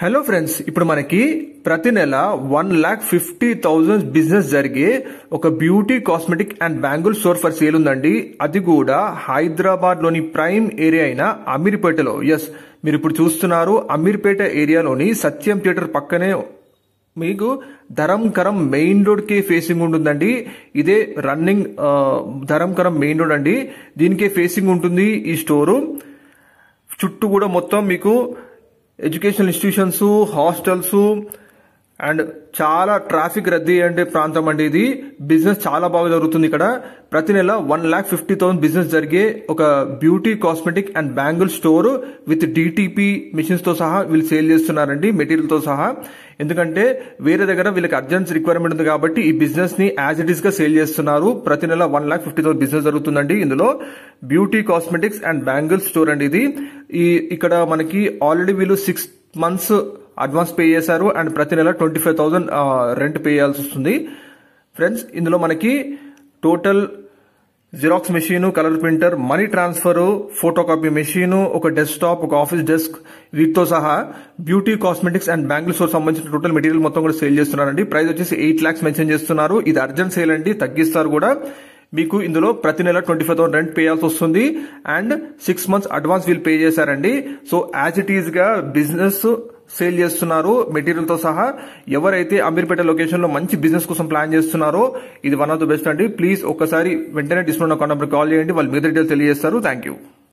Hello friends, ఇప్పుడు మనకి ప్రతి నెల 1,50,000 బిజినెస్ జరిగే ఒక beauty cosmetic and bangle store for sale ఉందండి. అది కూడా హైదరాబాద్ లోని ప్రైమ్ ఏరియా అయిన అమీర్పేటలో. ఎస్, మీరు ఇప్పుడు చూస్తున్నారు అమీర్పేట ఏరియాలోని సత్యం థియేటర్ పక్కనే మీకు ధరంకరం మెయిన్ రోడ్ కే ఫేసింగ్ ఉంటుందండి. ఇదే రన్నింగ్ ధరంకరం మెయిన్ రోడ్ అండి. దీనికే ఫేసింగ్ ఉంటుంది ఈ స్టోరు. చుట్టూ కూడా మొత్తం మీకు ఎడ్యుకేషనల్ ఇన్స్టిట్యూషన్స్, హాస్టల్స్ అండ్ చాలా ట్రాఫిక్ రద్దీ అంటే ప్రాంతం అండి. ఇది బిజినెస్ చాలా బాగా జరుగుతుంది ఇక్కడ. ప్రతి నెల 1,50,000 బిజినెస్ జరిగే ఒక beauty cosmetic and bangle store with DTP machines తో సహా వీళ్ళు సేల్ చేస్తున్నారండి, మెటీరియల్ తో సహా. ఎందుకంటే వేరే దగ్గర వీళ్ళకి అర్జెంట్ రిక్వైర్మెంట్ ఉంది కాబట్టి ఈ బిజినెస్ ని యాజ్ ఇట్ ఈస్ గా సేల్ చేస్తున్నారు. ప్రతి నెల 1,50,000 బిజినెస్ జరుగుతుందండి. ఇందులో beauty cosmetics and bangle store అండి ఇది. ఇక్కడ మనకి ఆల్రెడీ వీళ్ళు 6 months అడ్వాన్స్ పే చేశారు అండ్ ప్రతి నెల 25,000 రెంట్ పే చేయాల్సి వస్తుంది. ఫ్రెండ్స్, ఇందులో మనకి total xerox machine, colour printer, money transfer, photo copy machine, ఒక డెస్క్టాప్, ఒక ఆఫీస్ డెస్క్ వీటితో సహా beauty cosmetics and bangle store సంబంధించిన టోటల్ మెటీరియల్ మొత్తం కూడా సేల్ చేస్తున్నారండి. ప్రైస్ వచ్చేసి 8 lakhs మెన్షన్ చేస్తున్నారు. ఇది అర్జెంట్ సేల్ అండి, తగ్గిస్తారు కూడా. మీకు ఇందులో ప్రతి నెల 25,000 రెంట్ పే చేయాల్సి వస్తుంది అండ్ 6 months అడ్వాన్స్ వీళ్ళు పే చేశారండి. సో యాజ్ ఇట్ ఈస్ గా బిజినెస్ సేల్ చేస్తున్నారు మెటీరియల్ తో సహా. ఎవరైతే అమీర్పేట లొకేషన్ లో మంచి బిజినెస్ కోసం ప్లాన్ చేస్తున్నారో ఇది వన్ ఆఫ్ ద బెస్ట్ అండి. ప్లీజ్ ఒక్కసారి వెంటనే డిస్ప్లే ఉన్న కాంటాక్ట్ కాల్ చేయండి, వాళ్ళు మిగతా డీటెయిల్స్ తెలియజేస్తారు. Thank you.